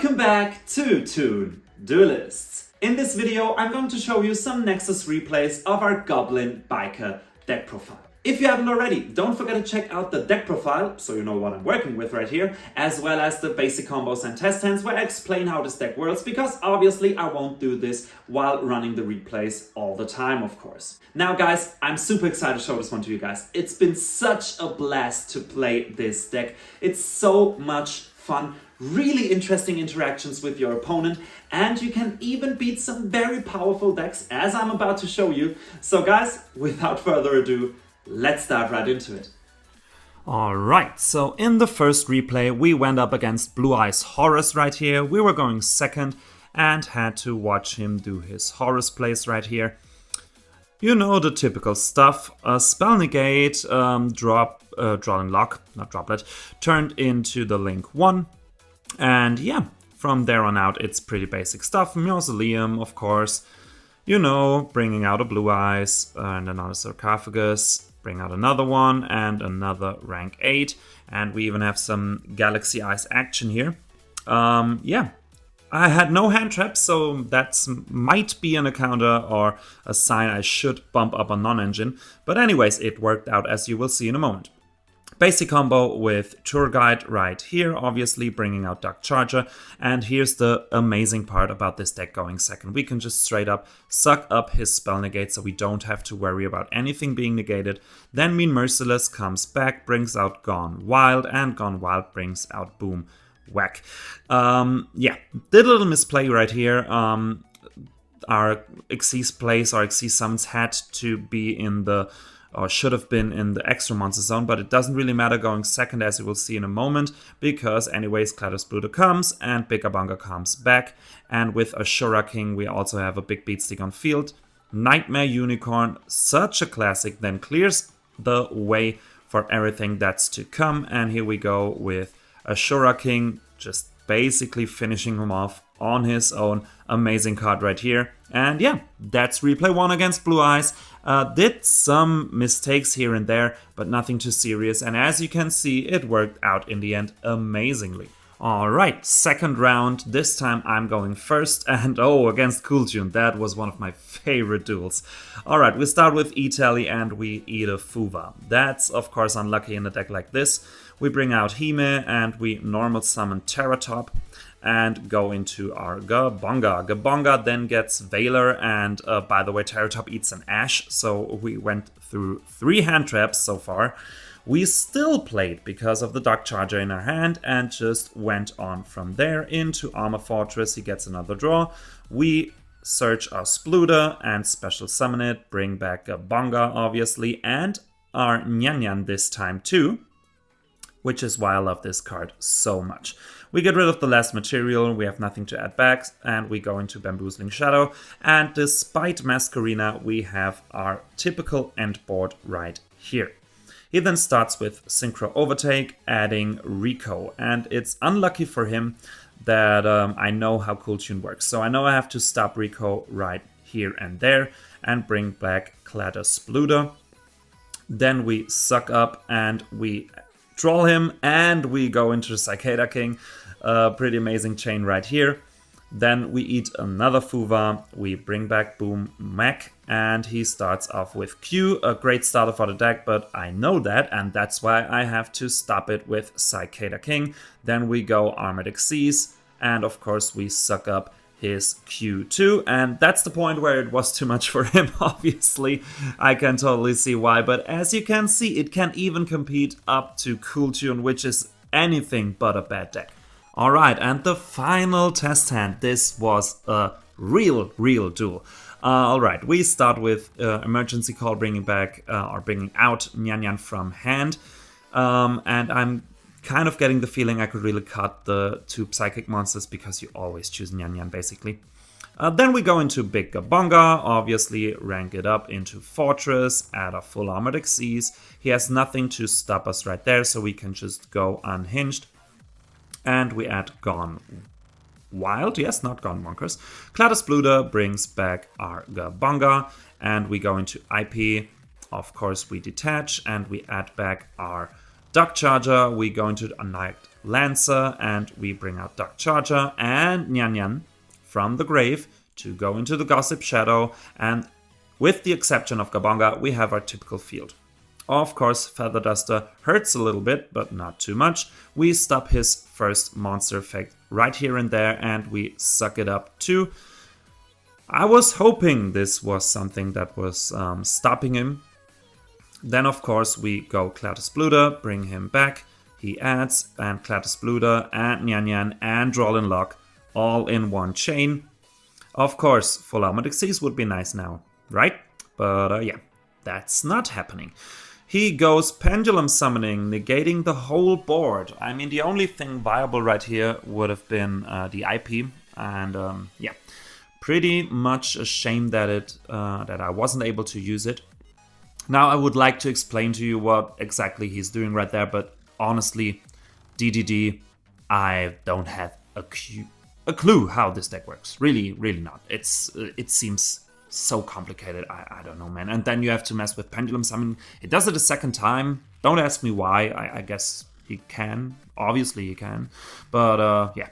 Welcome back to Toon, Duelists. In this video I'm going to show you some Nexus replays of our Goblin BIKER deck profile. If you haven't already, don't forget to check out the deck profile, so you know what I'm working with right here, as well as the basic combos and test hands where I explain how this deck works, because obviously I won't do this while running the replays all the time, of course. Now guys, I'm super excited to show this one to you guys. It's been such a blast to play this deck. It's so much fun, really interesting interactions with your opponent, and you can even beat some very powerful decks, as I'm about to show you. So guys, without further ado, let's dive right into it. Alright, so in the first replay we went up against Blue Eyes Horus right here. We were going second and had to watch him do his Horus plays right here. You know, the typical stuff. A spell negate, draw and lock, not droplet, turned into the link 1. And yeah, from there on out it's pretty basic stuff. Mausoleum, of course. You know, bringing out a Blue Eyes and another Sarcophagus. Bring out another one and another rank 8. And we even have some Galaxy Eyes action here. Yeah, I had no hand traps, so that might be an encounter or a sign I should bump up a non-engine. But anyways, it worked out, as you will see in a moment. Basic combo with Tour Guide right here, obviously bringing out Dark Charger. And here's the amazing part about this deck going second. We can just straight up suck up his spell negate, so we don't have to worry about anything being negated. Then Mean Merciless comes back, brings out Gone Wild, and Gone Wild brings out Boom Whack. Yeah, did a little misplay right here. Our Xyz plays, our Xyz summons had to be in the or should have been in the extra monster zone, but it doesn't really matter going second, as you will see in a moment, because anyways Clattersplitter comes and Bigabunga comes back, and with Ashura King we also have a big beatstick on field. Nightmare Unicorn, such a classic, then clears the way for everything that's to come, and here we go with Ashura King, just basically finishing him off on his own. Amazing card right here. And yeah, that's replay 1 against Blue Eyes. Did some mistakes here and there, but nothing too serious. And as you can see, it worked out in the end amazingly. Alright, second round. This time I'm going first, and oh, against Kewl Tune. That was one of my favorite duels. Alright, we start with E-Tally and we eat a Fuva. That's of course unlucky in a deck like this. We bring out Hime and we normal summon Terratop and go into our Gabonga. Gabonga then gets Valor, and by the way, Terratop eats an Ash, so we went through 3 hand traps so far. We still played because of the Dark Charger in our hand and just went on from there into Armor Fortress. He gets another draw. We search our Spluter and special summon it, bring back Gabonga obviously, and our Nyan this time too, which is why I love this card so much. We get rid of the last material, we have nothing to add back, and we go into Bamboozling Shadow. And despite Masquerena, we have our typical end board right here. He then starts with Synchro Overtake, adding Rico. And it's unlucky for him that I know how Kewl Tune works. So I know I have to stop Rico right here and there and bring back Clattersplitter. Then we suck up and we troll him, and we go into Cicada King. Pretty amazing chain right here. Then we eat another Fuva, we bring back Boom Mac, and he starts off with Q, a great starter for the deck, but I know that, and that's why I have to stop it with Cicada King. Then we go Armored Xyz, and of course we suck up his Q2, and that's the point where it was too much for him, obviously. I can totally see why, but as you can see, it can even compete up to Kewl Tune, which is anything but a bad deck. Alright, and the final test hand. This was a real duel. Alright, we start with Emergency Call, bringing back or bringing out Nyan from hand, and I'm kind of getting the feeling I could really cut the 2 psychic monsters, because you always choose Nyan basically. Then we go into Big Gabonga, obviously rank it up into Fortress, add a full Armored Xyz. He has nothing to stop us right there, so we can just go unhinged. And we add Gone Wild, yes, not Gone Bonkers. Clattersplitter brings back our Gabonga, and we go into IP. Of course, we detach, and we add back our Dark Charger. We go into Lancer, and we bring out Dark Charger and Nyan Nyan from the grave to go into the Gossip Shadow, and with the exception of Gabonga, we have our typical field. Of course, Feather Duster hurts a little bit, but not too much. We stop his first monster effect right here and there, and we suck it up too. I was hoping this was something that was stopping him. Then, of course, we go Cladus Bluter, bring him back. He adds, and Cladus Bluter, and Nyan Nyan, and Drollin Lock, all in one chain. Of course, full Armored Xyz would be nice now, right? But yeah, that's not happening. He goes Pendulum Summoning, negating the whole board. I mean, the only thing viable right here would have been the IP, and yeah, pretty much a shame that I wasn't able to use it. Now I would like to explain to you what exactly he's doing right there, but honestly, DDD, I don't have a clue how this deck works. Really, really not. It seems so complicated. I don't know, man. And then you have to mess with Pendulum Summon. It does it a second time. Don't ask me why. I guess he can. Obviously he can. But yeah,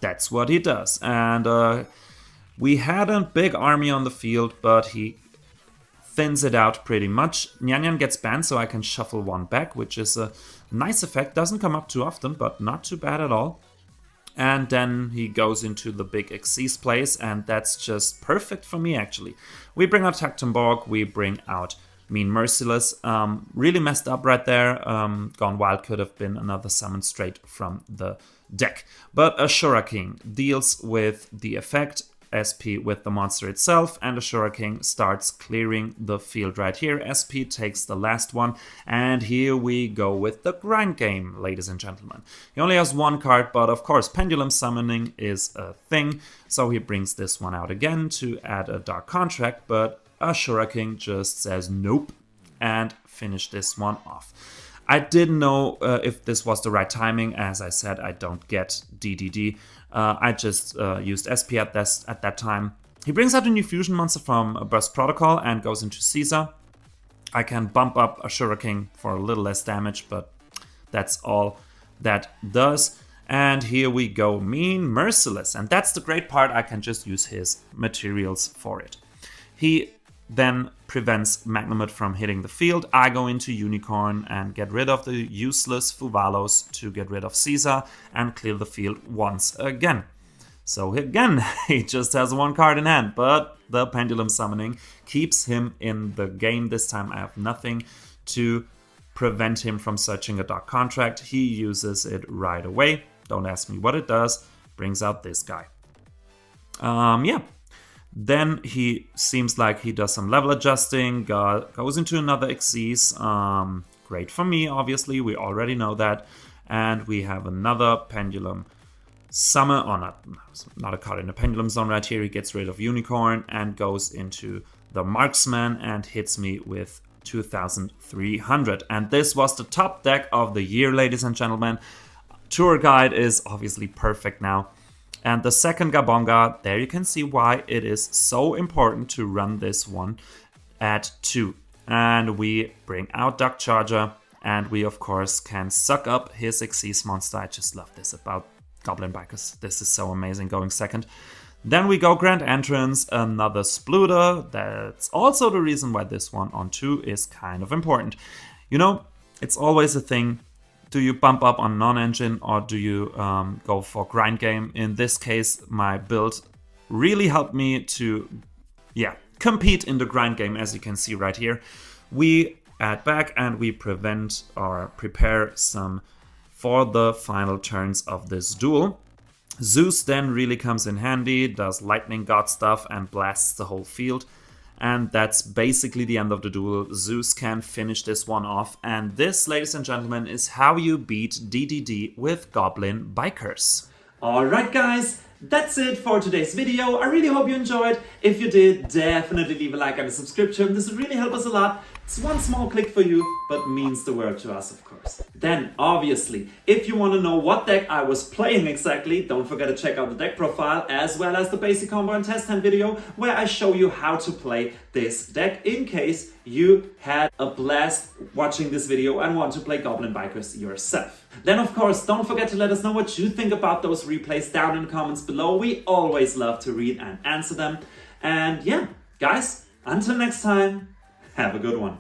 that's what he does. And we had a big army on the field, but he thins it out pretty much. Nyan Nyan gets banned, so I can shuffle one back, which is a nice effect. Doesn't come up too often, but not too bad at all. And then he goes into the big Xyz place, and that's just perfect for me, actually. We bring out Tactumborg, we bring out Mean Merciless. Really messed up right there. Gone Wild could have been another summon straight from the deck. But Ashura King deals with the effect, SP with the monster itself, and Ashura King starts clearing the field right here. SP takes the last one, and here we go with the grind game, ladies and gentlemen. He only has one card, but of course Pendulum Summoning is a thing, so he brings this one out again to add a Dark Contract, but Ashura King just says nope and finish this one off. I didn't know if this was the right timing. As I said, I don't get DDD. I just used SP at that time. He brings out a new fusion monster from Burst Protocol and goes into Caesar. I can bump up Ashura King for a little less damage, but that's all that does. And here we go, Mean Merciless. And that's the great part, I can just use his materials for it. He then prevents Magnemite from hitting the field. I go into Unicorn and get rid of the useless Fuvalos to get rid of Caesar and clear the field once again. So again, he just has one card in hand, but the Pendulum Summoning keeps him in the game. This time I have nothing to prevent him from searching a Dark Contract. He uses it right away. Don't ask me what it does. Brings out this guy. Yeah. Then he seems like he does some level adjusting, goes into another Xyz. Great for me, obviously, we already know that. And we have another Pendulum Summon, or not a card in the Pendulum Zone right here. He gets rid of Unicorn and goes into the Marksman and hits me with 2,300. And this was the top deck of the year, ladies and gentlemen. Tour Guide is obviously perfect now. And the second Gabonga, there you can see why it is so important to run this one at 2. And we bring out Dark Charger, and we of course can suck up his Xyz monster. I just love this about Goblin Bikers. This is so amazing going second. Then we go Grand Entrance, another Spluter. That's also the reason why this one on 2 is kind of important. You know, it's always a thing. Do you bump up on non-engine or do you go for grind game? In this case, my build really helped me to, compete in the grind game, as you can see right here. We add back and we prevent or prepare some for the final turns of this duel. Zeus then really comes in handy, does lightning god stuff and blasts the whole field. And that's basically the end of the duel. Zeus can finish this one off. And this, ladies and gentlemen, is how you beat DDD with Goblin Bikers. Alright guys, that's it for today's video. I really hope you enjoyed. If you did, definitely leave a like and a subscription. This would really help us a lot. It's one small click for you, but means the world to us, of course. Then, obviously, if you want to know what deck I was playing exactly, don't forget to check out the deck profile as well as the basic combo and test hand video where I show you how to play this deck in case you had a blast watching this video and want to play Goblin Bikers yourself. Then, of course, don't forget to let us know what you think about those replays down in the comments below. We always love to read and answer them. And yeah, guys, until next time, have a good one.